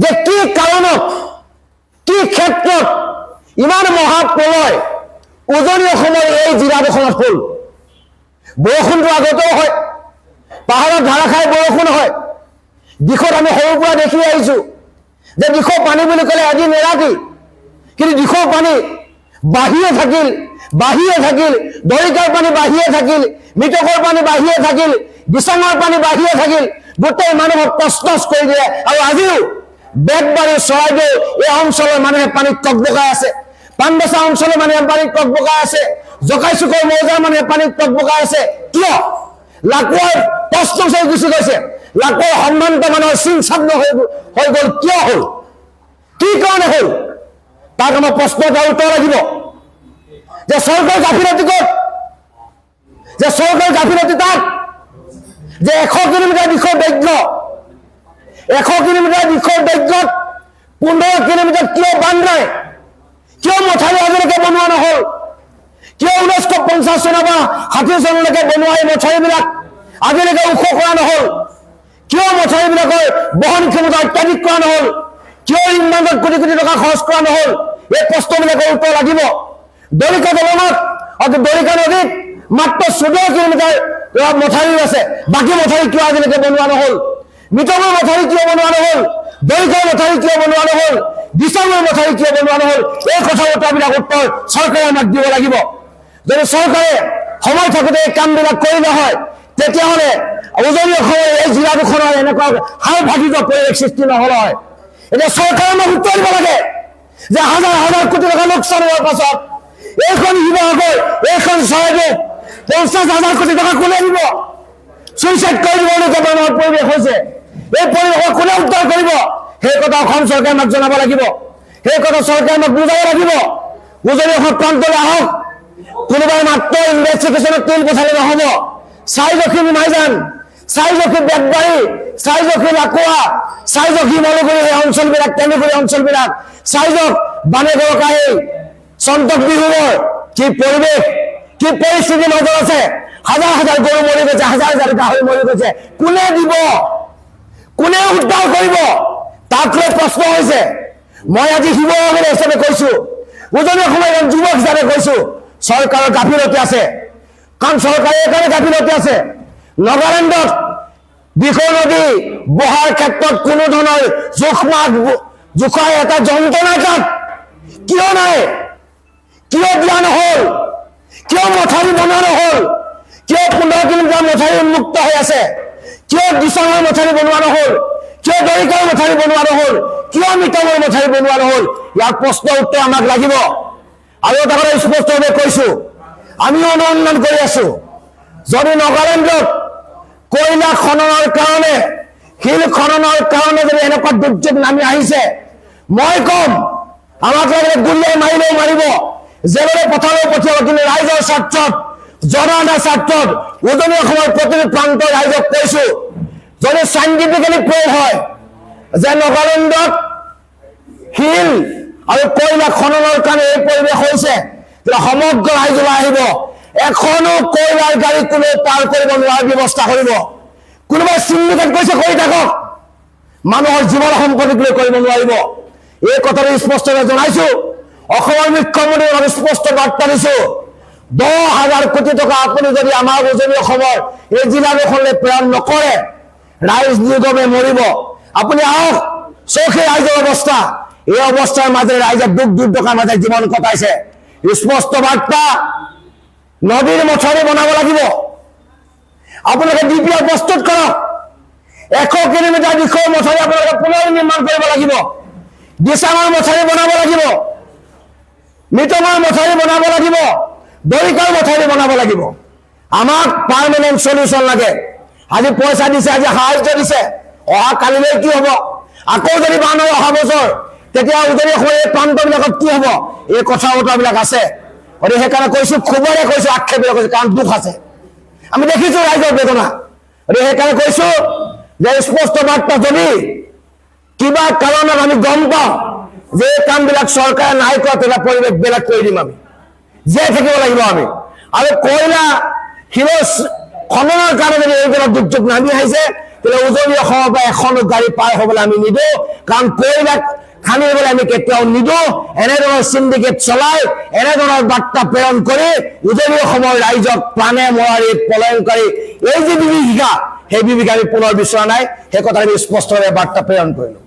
যে কি কাৰণত কি ক্ষেত্ৰত ইমান মহাপ্ৰলয় উজনি অসমৰ এই জিলাডোখৰত হ'ল। বৰষুণটো আগতেও হয়, পাহাৰত ধাৰাসাৰ বৰষুণ হয়। দিশত আমি সৰুৰ পৰা দেখি আহিছো যে দিশৰ পানী বুলি ক'লে আজি নেৰাতি, কিন্তু দিশৰ পানী বাঢ়িয়ে থাকিল, দৰিকাৰ পানী বাঢ়িয়ে থাকিল, মৃতকৰ পানী বাঢ়িয়ে থাকিল, দিচাঙৰ পানী বাঢ়িয়ে থাকিল, গোটেই মানুহক তছনছ কৰি দিয়ে। আৰু আজিও বেতবাৰী চৰাইদেউ এই অঞ্চলৰ মানুহে পানীত টকবকাই আছে, পানবছা অঞ্চলৰ মানুহে পানীত টকবকাই আছে, জকাইচুকৰ মৌজাৰ মানুহে পানীত টকবকাই আছে। কিয়? লাকুৱাৰ তছনছ হৈ গুচি গৈছে, লাকুৱাৰ সন্মানিত মানুহৰ চিন চান্ন হৈ গ'ল। কিয় হ'ল? কি কাৰণে হ'ল? তাক আমাৰ প্ৰশ্ন এটা উত্তৰ লাগিব যে চৰকাৰী গাফিলতি ক'ত? যে চৰকাৰী গাফিলতি তাত যে 100 কিলোমিটাৰ দিশৰ দৈৰ্ঘ্য, 100 কিলোমিটাৰ দিশৰ দৈৰ্ঘ্যত 15 কিলোমিটাৰ কিয় বান্ধ নাই? কিয় মথাউৰি আজিলৈকে বনোৱা নহ'ল? কিয় 1950 চনৰ পৰা 60 চনলৈকে বনোৱা এই মথাউৰিবিলাক আজিলৈকে ওখ কৰা নহ'ল? কিয় মথাউৰিবিলাকৰ বহন ক্ষমতা অত্যাধিক কৰা নহ'ল? কিয় ইমানত কোটি কোটি টকা খৰচ কৰা নহ'ল? এই প্ৰশ্নবিলাকৰ উত্তৰ লাগিব। দৰিকা দলঙত দৰিকা নদীত মাত্ৰ 14 কিলোমিটাৰ মথাউৰি আছে, বাকী মথাউৰি কিয় আজিলৈকে বনোৱা নহ'ল? মৃতকৰ মথাউৰি কিয় বনোৱা নহ'ল? দৰিকাৰ মথাউৰি কিয় বনোৱা নহ'ল? দিচাঙৰ মথাউৰি কিয় বনোৱা নহ'ল? এই কথা উত্তৰবিলাক উত্তৰ চৰকাৰে আমাক দিব লাগিব। যদি চৰকাৰে সময় থাকোঁতে এই কামবিলাক কৰিলে হয়, তেতিয়াহ'লে উজনি অসমৰ এই জিলাডোখৰৰ এনেকুৱা সাংঘাতিক পৰিৱেশ সৃষ্টি নহ'ল হয়। এতিয়া চৰকাৰে আমাক উত্তৰ দিব লাগে যে হাজাৰ হাজাৰ কোটি টকা লোকচান হোৱাৰ পাছত এইখন শিৱসাগৰ, এইখন চৰাইদেউ 50,000 কোটি টকা কোনে দিব? চুইচাইড কৰি দিবলগীয়া ধৰণৰ পৰিৱেশ হৈছে। এই পৰিৱেশৰ কোনে উদ্ধাৰ কৰিব? সেই কথা অসম চৰকাৰে আমাক জনাব লাগিব, সেই কথা চৰকাৰে আমাক বুজাব লাগিব। উজনি অসম প্ৰান্তলৈ আহক, কোনোবাই মাত্ৰ ইনভেষ্টিগেশ্যনত তেল পঠালে নহ'ব। চাইজখি মাইজান, চাইজখি বেতবাৰী, চাইজখি লাকুৱা, চাইজখি মলুগুৰি এই অঞ্চলবিলাক, তেলিগুৰি অঞ্চলবিলাক, চাইজক বানেগৰকাহী, চন্তক বিহুৰ কি পৰিৱেশ, কি পৰিস্থিতিৰ মাজত আছে। হাজাৰ হাজাৰ গৰু মৰি গৈছে, হাজাৰ হাজাৰ গাহৰি মৰি গৈছে। কোনে দিব? কোনে উদ্ধাৰ কৰিব? তাক লৈ প্ৰশ্ন হৈছে। মই আজি শিৱসাগৰ হিচাপে কৈছো, উজনি অসমৰ এজন যুৱক হিচাপে কৈছো, চৰকাৰৰ গাফিলতি আছে। কাৰণ চৰকাৰে এইকাৰণে গাফিলতি আছে, নগালেণ্ডত দিখৌ নদী বহাৰ ক্ষেত্ৰত কোনো ধৰণৰ জোখাৰ এটা যন্ত্ৰ নাই। তাত কিয় নাই? কিয় দিয়া নহ'ল? কিয় মথাউৰি বনোৱা নহ'ল? কিয় 15 কিলোমিটাৰ মথাউৰি উন্মুক্ত হৈ আছে? কিয় দিচাঙৰ মথাউৰি বনোৱা নহ'ল? কিয় দৰিকাৰ মথাউৰি বনোৱা নহ'ল? কিয় মৃতকৰ মথাউৰি বনোৱা নহ'ল? ইয়াৰ প্ৰশ্ন উত্তৰ আমাক লাগিব। আৰু এটা কথা স্পষ্টভাৱে কৈছো, আমিও অনুসন্ধান কৰি আছো। যদি নগালেণ্ডত কয়লা খননৰ কাৰণে, শিল খননৰ কাৰণে যদি এনেকুৱা দুৰ্যোগ নামি আহিছে, মই কম আমাক লাগিলে গুলিয়াই মাৰিলেও মাৰিব, জেলেৰে পথাৰলৈ পঠিয়াব, কিন্তু ৰাইজৰ স্বাৰ্থত, জনসাধাৰণৰ স্বাৰ্থত উজনি অসমৰ প্ৰতিটো প্ৰান্তৰ ৰাইজক কৈছো, যদি চাইণ্টিফিকেলি প্ৰুভ হয় যে নগালেণ্ডত শিল আৰু কয়লা খননৰ কাৰণে এই পৰিৱেশ হৈছে, তেতিয়া সমগ্ৰ ৰাইজ ওলাই আহিব। এখনো কয়লাৰ গাড়ী কোনো পাৰ কৰিব নোৱাৰাৰ ব্যৱস্থা কৰিব। কোনোবাই চিণ্ডিকেট কৰিছে, কৰি থাকক, মানুহৰ জীৱন সম্পত্তিক লৈ কৰিব নোৱাৰিব। এই কথাটো স্পষ্টভাৱে জনাইছো। অসমৰ মুখ্যমন্ত্ৰীক স্পষ্ট বাৰ্তা দিছো, 10,000 কোটি টকা আপুনি যদি আমাৰ উজনি অসমৰ এই জিলাডোখৰলৈ প্ৰেৰণ নকৰে, ৰাইজ নিগমে মৰিব। আপুনি আহক, চৌখি ৰাইজৰ অৱস্থা, এই অৱস্থাৰ মাজেৰে ৰাইজে দুখ দুৰ্দশাৰ মাজে জীৱন কটাইছে। স্পষ্ট বাৰ্তা, নদীৰ মথাউৰি বনাব লাগিব। আপোনালোকে DPR প্ৰস্তুত কৰক। 100 কিলোমিটাৰ দিশৰ মথাউৰি আপোনালোকে পুনৰ নিৰ্মাণ কৰিব লাগিব। দিচাঙৰ মথাউৰি বনাব লাগিব, মৃতকৰ মথাউৰি বনাব লাগিব, দৰিকাৰ মথাউৰি বনাব লাগিব। আমাক পাৰ্মানেণ্ট সলিউশ্যন লাগে। আজি পইচা দিছে, আজি সাহায্য দিছে, অহা কালিলৈ কি হ'ব? আকৌ যদি বান হয় অহা বছৰ, তেতিয়া উজনি অসমৰ এই প্ৰান্তবিলাকত কি হ'ব? এই কথা বতৰাবিলাক আছে। গতিকে সেইকাৰণে কৈছো, খুবৰে কৈছো, আক্ষেপেৰে কৈছো, কাৰণ দুখ আছে। আমি দেখিছো ৰাইজৰ বেদনা। গতিকে সেইকাৰণে কৈছো যে স্পষ্ট বাৰ্তা, যদি কিবা কাৰণত আমি গম পাওঁ যে এই কামবিলাক চৰকাৰে নাই কৰা, তেতিয়া পৰিৱেশ বেলেগ কৰি দিম। আমি জীয়াই থাকিব লাগিব আমি। আৰু কয়লা শিলৰ খননৰ কাৰণে যদি এইবিলাক দুৰ্যোগ নামি আহিছে, তেতিয়াহ'লে উজনি অসমৰ পৰা এখন গাড়ী পাৰ হ'বলৈ আমি নিদিওঁ, কাৰণ কয়লা খান্দিবলৈ আমি কেতিয়াও নিদিওঁ। এনেধৰণৰ চিণ্ডিকেট চলাই এনেধৰণৰ বাৰ্তা প্ৰেৰণ কৰি উজনি অসমৰ ৰাইজক প্ৰাণে মৰাৰী পলায়নকাৰী এই যে বিভীষিকা, সেই বিভীষিকা আমি পুনৰ বিচৰা নাই। সেই কথা আমি স্পষ্টভাৱে বাৰ্তা প্ৰেৰণ কৰিলোঁ।